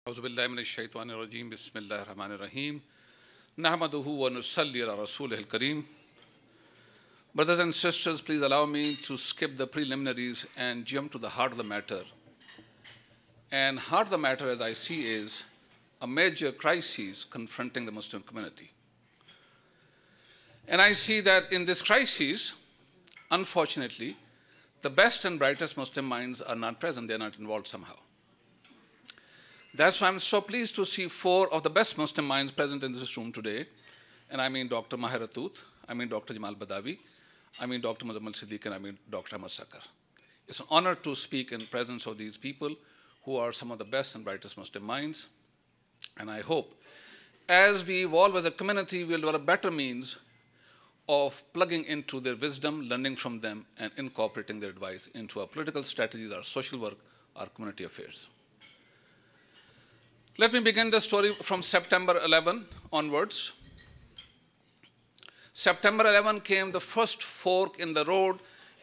Auzubillahi minash shaitanir rajim. Bismillahir rahmanir rahim. Nahmaduhu wa nusalli ala rasulihil kareem. Brothers and sisters, please allow me to skip the preliminaries and jump to the heart of the matter. And heart of the matter, as I see, is a major crisis confronting the Muslim community. And I see that in this crisis, unfortunately, the best and brightest Muslim minds are not present. They are not involved somehow. That's why I'm so pleased to see 4 of the best Muslim minds present in this room today. And I mean Dr. Mahir Atut, I mean Dr. Jamal Badawi, I mean Dr. Muzammal Siddiq, and I mean Dr. Ahmad Sakar. It's an honor to speak in presence of these people who are some of the best and brightest Muslim minds. And I hope as we evolve as a community, we'll develop better means of plugging into their wisdom, learning from them, and incorporating their advice into our political strategies, our social work, our community affairs. Let me begin the story from September 11 onwards. September 11 came the first fork in the road,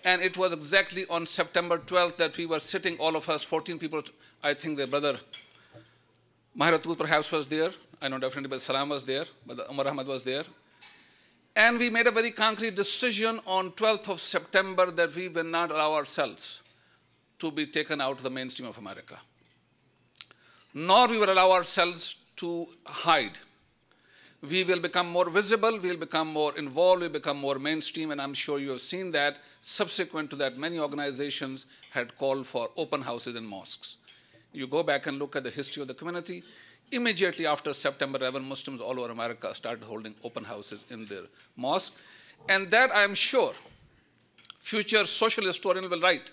and it was exactly on September 12th that we were sitting, all of us, 14 people. I think their brother Mahir Atut perhaps was there. I know definitely, but Salam was there, but Umar Ahmad was there. And we made a very concrete decision on 12th of September that we will not allow ourselves to be taken out of the mainstream of America, nor we will allow ourselves to hide. We will become more visible, we will become more involved, we will become more mainstream, and I'm sure you have seen that. Subsequent to that, many organizations had called for open houses in mosques. You go back and look at the history of the community. Immediately after September 11, Muslims all over America started holding open houses in their mosques. And that, I am sure, future social historian will write,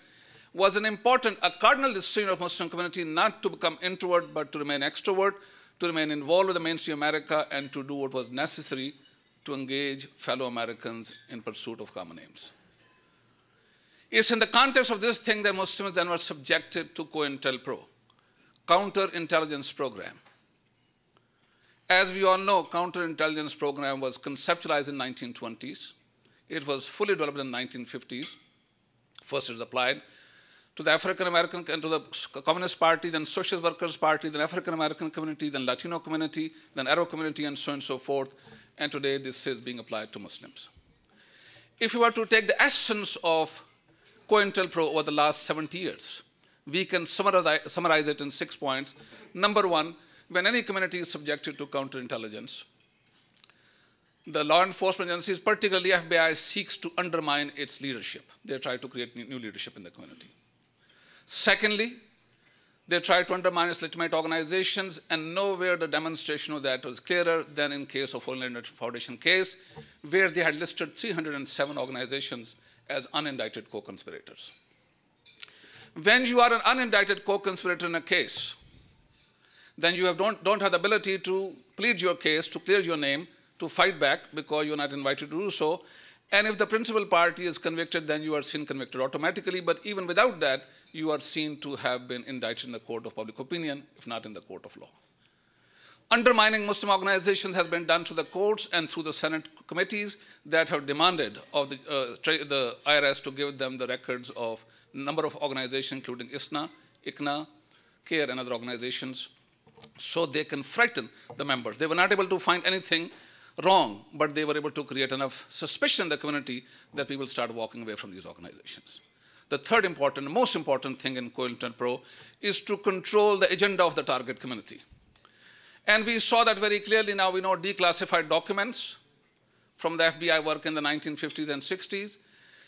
was an important, a cardinal decision of Muslim community not to become introvert, but to remain extrovert, to remain involved with the mainstream America, and to do what was necessary to engage fellow Americans in pursuit of common aims. It's in the context of this thing that Muslims then were subjected to COINTELPRO, counterintelligence program. As we all know, counterintelligence program was conceptualized in 1920s. It was fully developed in 1950s. First it was applied to the African American and to the Communist Party, then Socialist Workers Party, then African American community, then Latino community, then Arab community, and so on and so forth. And today this is being applied to Muslims. If you were to take the essence of COINTELPRO over the last 70 years, we can summarize it in 6 points. Number 1, when any community is subjected to counterintelligence, the law enforcement agencies, particularly FBI, seeks to undermine its leadership. They try to create new leadership in the community. Secondly, they try to undermine its legitimate organizations, and nowhere the demonstration of that was clearer than in case of Holy Land Foundation case, where they had listed 307 organizations as unindicted co-conspirators. When you are an unindicted co-conspirator in a case, then you don't have the ability to plead your case, to clear your name, to fight back because you're not invited to do so. And if the principal party is convicted, then you are seen convicted automatically. But even without that, you are seen to have been indicted in the court of public opinion, if not in the court of law. Undermining Muslim organizations has been done through the courts and through the Senate committees that have demanded of the IRS to give them the records of a number of organizations, including ISNA, ICNA, CARE, and other organizations, so they can frighten the members. They were not able to find anything wrong, but they were able to create enough suspicion in the community that people start walking away from these organizations. The third important, most important thing in COINTELPRO is to control the agenda of the target community. And we saw that very clearly. Now we know declassified documents from the FBI work in the 1950s and 60s.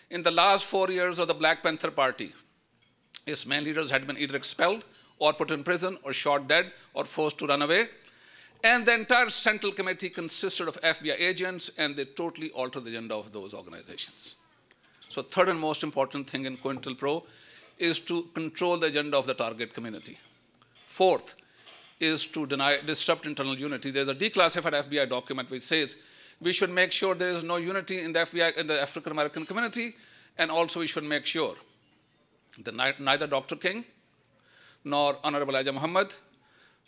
In the last 4 years of the Black Panther Party, its main leaders had been either expelled or put in prison or shot dead or forced to run away. And the entire Central Committee consisted of FBI agents, and they totally altered the agenda of those organizations. So third and most important thing in COINTELPRO is to control the agenda of the target community. Fourth is to disrupt internal unity. There's a declassified FBI document which says we should make sure there is no unity in the FBI, in the African American community, and also we should make sure that neither Dr. King, nor Honorable Elijah Muhammad,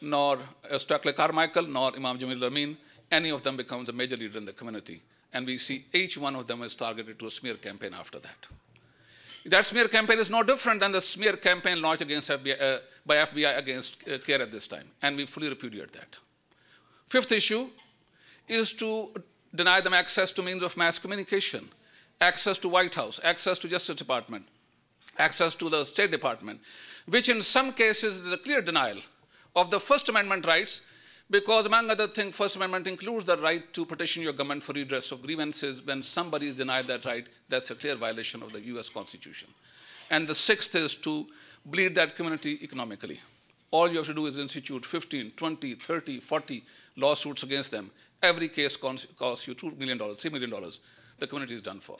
nor Stokely Carmichael, nor Imam Jamil Amin, any of them becomes a major leader in the community. And we see each one of them is targeted to a smear campaign after that. That smear campaign is no different than the smear campaign launched against FBI, by FBI against CARE at this time, and we fully repudiate that. Fifth issue is to deny them access to means of mass communication, access to White House, access to Justice Department, access to the State Department, which in some cases is a clear denial of the First Amendment rights, because among other things, First Amendment includes the right to petition your government for redress of grievances. When somebody is denied that right, that's a clear violation of the US Constitution. And the sixth is to bleed that community economically. All you have to do is institute 15, 20, 30, 40 lawsuits against them. Every case costs you $2 million, $3 million. The community is done for.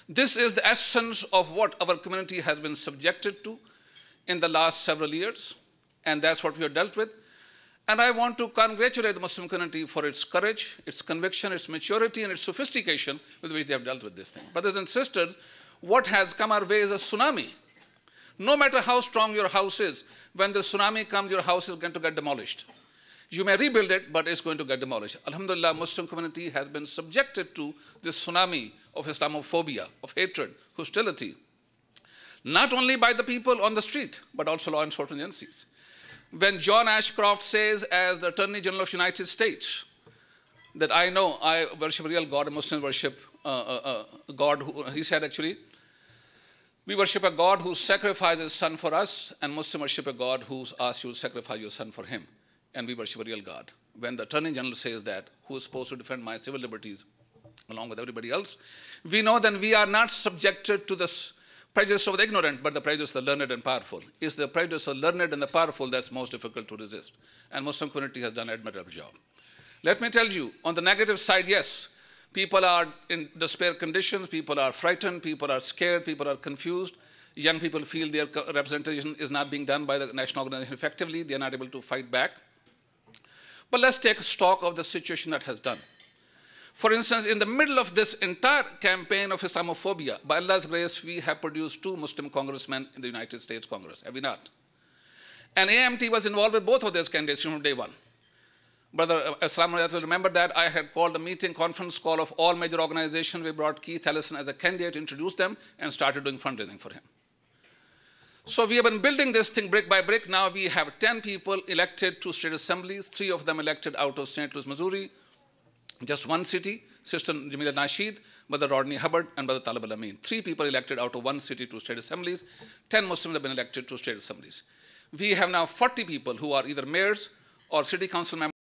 This is the essence of what our community has been subjected to in the last several years, and that's what we have dealt with. And I want to congratulate the Muslim community for its courage, its conviction, its maturity, and its sophistication with which they have dealt with this thing. Brothers and sisters, what has come our way is a tsunami. No matter how strong your house is, when the tsunami comes, your house is going to get demolished. You may rebuild it, but it's going to get demolished. Alhamdulillah, Muslim community has been subjected to this tsunami of Islamophobia, of hatred, hostility, not only by the people on the street, but also law enforcement agencies. When John Ashcroft says, as the Attorney General of the United States, that I know I worship a real God, and Muslims worship a God who, he said actually, we worship a God who sacrificed his son for us, and Muslims worship a God who asks you to sacrifice your son for him, and we worship a real God. When the Attorney General says that, who is supposed to defend my civil liberties along with everybody else, we know that we are not subjected to this prejudice of the ignorant, but the prejudice of the learned and powerful. It's the prejudice of the learned and the powerful that's most difficult to resist. And Muslim community has done an admirable job. Let me tell you, on the negative side, yes, people are in despair conditions, people are frightened, people are scared, people are confused. Young people feel their representation is not being done by the national organization effectively. They are not able to fight back. But let's take stock of the situation that has done. For instance, in the middle of this entire campaign of Islamophobia, by Allah's grace, we have produced 2 Muslim congressmen in the United States Congress, have we not? And AMT was involved with both of those candidates from day one. Brother Islam, remember that I had called a meeting, conference call of all major organizations. We brought Keith Ellison as a candidate, introduced them, and started doing fundraising for him. So we have been building this thing brick by brick. Now we have 10 people elected to state assemblies, 3 of them elected out of St. Louis, Missouri. Just 1 city, Sister Jamila Nasheed, Brother Rodney Hubbard, and Brother Talib Al-Amin. 3 people elected out of 1 city to state assemblies. 10 Muslims have been elected to state assemblies. We have now 40 people who are either mayors or city council members.